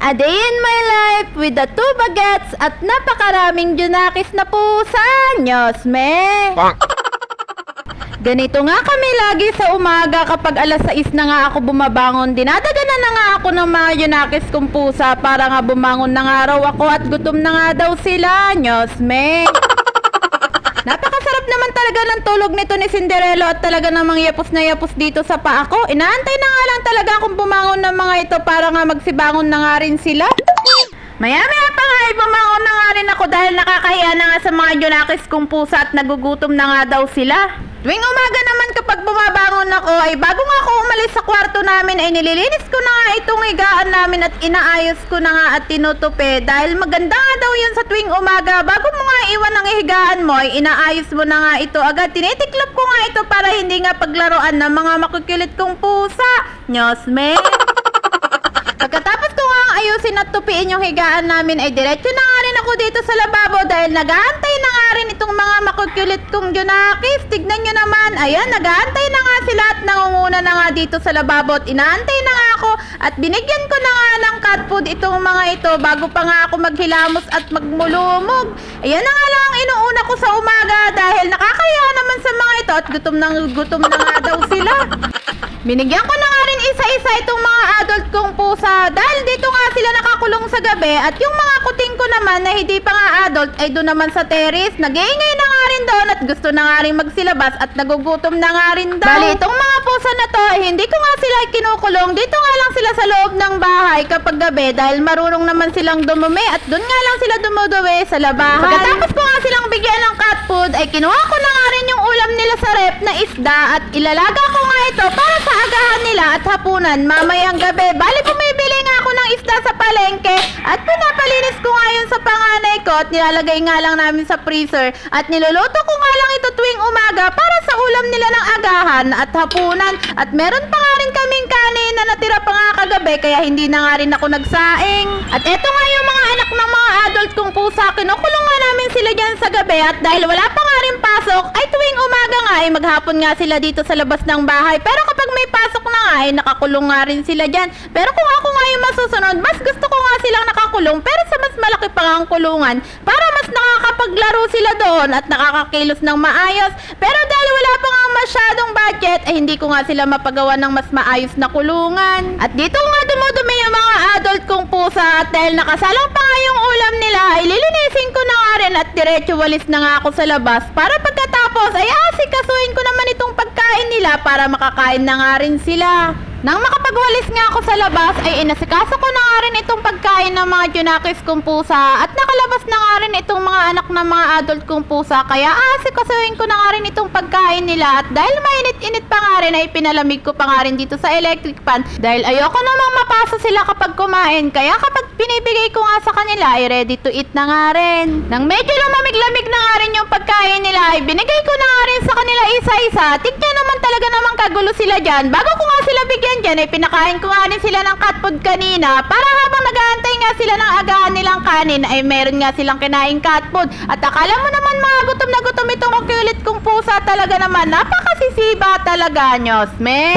A day in my life with the 2 bagets at napakaraming junakis na pusa. Nyos me. Ganito nga kami lagi sa umaga kapag alas 6 na nga ako bumabangon. Dinadaganan na nga ako ng mga junakis kong pusa para nga bumangon na nga raw ako at gutom na nga daw sila. Nyos me. Napakasarap naman talaga ng tulog nito ni Cinderello at talaga namang yapos na yapos dito sa paa ko. Inaantay na nga lang talaga akong bumangon ng mga ito para nga magsibangon na nga rin sila. Maya-maya pa nga ay bumangon na nga rin ako dahil nakakahiya na nga sa mga junakis kong pusa at nagugutom na nga daw sila. Tuwing umaga naman kapag bumabangon ako ay bago nga ako umalis sa kwarto namin ay nililinis ko na nga itong higaan namin at inaayos ko na nga at tinutupi dahil maganda nga daw yun sa tuwing umaga. Bago mo nga iwan ang higaan mo ay inaayos mo na nga ito agad. Tinitiklop ko nga ito para hindi nga paglaruan ng mga makukulit kong pusa. Nyos me. Pagkatapos ko nga ayusin at tupiin yung higaan namin ay diretso na nga rin ako dito sa lababo dahil nag-aantay na nga rin itong mga makukulit kong junakis. Tignan nyo naman, ayan, nag-aantay na nga sila at nangunguna na nga dito sa lababo at inaantay na nga ako at binigyan ko na nga ng cat food itong mga ito bago pa nga ako maghilamos at magmulumog. Ayan na nga lang ang inuuna ko sa umaga dahil nakakaya naman sa mga ito at gutom na nga daw sila. Binigyan ko na nga rin isa-isa itong mga adult kong pusa dahil dito nga sila nakakulong sa gabi at yung mga kuting ko naman na hindi pa nga adult ay doon naman sa terrace. Nag-iingay na nga rin doon at gusto na nga rin magsilabas at nagugutom na nga rin daw. Bali, itong mga pusa na to ay hindi ko nga sila kinukulong. Dito nga lang sila sa loob ng bahay kapag gabi dahil marunong naman silang dumumi at doon nga lang sila dumuduwi sa labahan. Pagkatapos ko nga silang bigyan ng cat food ay kinuha ko na nga rin yung ulam nila sa rep na isda at ilalaga ko nga ito para sa agahan nila at hapunan mamayang gabi. Bali, bumibili nga ako ng isda sa palengke at pinapalinis ko nga yun sa panganay ko at nilalagay nga lang namin sa freezer at niluluto ko nga lang ito tuwing umaga para sa ulam nila ng agahan at hapunan at meron pa nga rin kaming kanin na natira pa nga kagabi kaya hindi na nga rin ako nagsaing. At eto nga yung mga anak ng mga adult kong pusa, kinukulong nga namin sila dyan sa gabi at dahil wala pa nga rin pasok ay tuwing umaga nga ay maghapon nga sila dito sa labas ng bahay pero kapag may pasok na nga ay nakakulong nga rin sila dyan. Pero kung ako nga yung masusunod, mas gusto ko nga silang nakakulong pero sa mas malaki pa nga ang kulungan para mas nakakapaglaro sila doon at nakakakilos ng maayos. Pero dahil wala pa nga masyadong budget ay hindi ko nga sila mapagawa ng mas maayos na kulungan. At dito nga dumudumi yung mga adult kong pusa at dahil nakasalang pa nga yung ulam nila ay lilinisin ko na nga rin at diretso walis na nga ako sa labas para pagkatapos ay asikasuhin ko naman itong pagkain nila para makakain na nga rin sila. Nang makapagwalis nga ako sa labas ay inasikaso ko na nga rin itong pagkain ng mga junakis kong pusa at nakalabas na nga rin itong mga anak ng mga adult kong pusa kaya asikasuhin ko na nga rin itong pagkain nila at dahil mainit-init pa nga rin ay pinalamig ko pa nga rin dito sa electric pan dahil ayoko namang mapasa sila kapag kumain kaya kapag pinibigay ko nga sa kanila ay ready to eat na nga rin. Nang medyo lumamig-lamig na nga rin yung pagkain nila ay binigay ko na nga rin sa kanila isa-isa. Tignan naman talaga namang kagulo sila dyan. Bago ko nga sila bigyan dyan ay pinakain ko nga rin sila ng cat food kanina para habang nag-aantay nga sila ng agahan nilang kanin ay meron nga silang kinaing cat food. At akala mo naman mga gutom na gutom itong kulit kong pusa talaga naman. Napakasisiba talaga, Nyos me.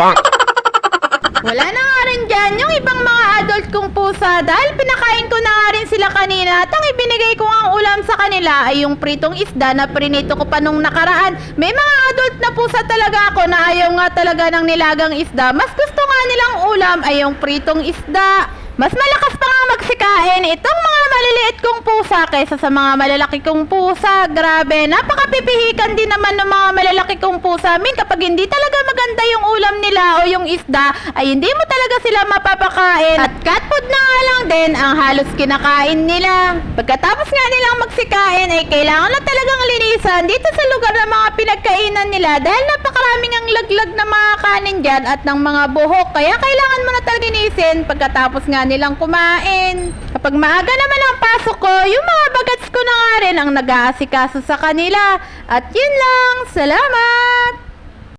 Wala na nga rin dyan yung ibang mga adult kong pusa dahil pinakain ko na nga rin sila kanina at ang ibinigay ko ang ulam sa kanila ay yung pritong isda na prinito ko pa nung nakaraan. May mga adult na pusa talaga ako na ayaw nga talaga ng nilagang isda. Mas gusto nga nilang ulam ay yung pritong isda. Mas malakas pa nga magsikain itong mga maliliit kong pusa kaysa sa mga malalaki kong pusa. Grabe, napakapipihikan din naman ng mga malalaki kong pusa. Kapag hindi talaga maganda yung ulam nila o yung isda, ay hindi mo talaga sila mapapakain. At cat food na nga lang din ang halos kinakain nila. Pagkatapos nga nilang magsikain, ay kailangan na talagang linisan dito sa lugar ng mga pinagkainan nila dahil napakaraming ang laglag na mga kanin dyan at ng mga buhok. Kaya kailangan mo na talaga linisin pagkatapos nga nilang kumain. Kapag maaga naman ang pasok ko, yung mga bagets ko na nga rin ang nag-aasikaso sa kanila. At yun lang. Salamat!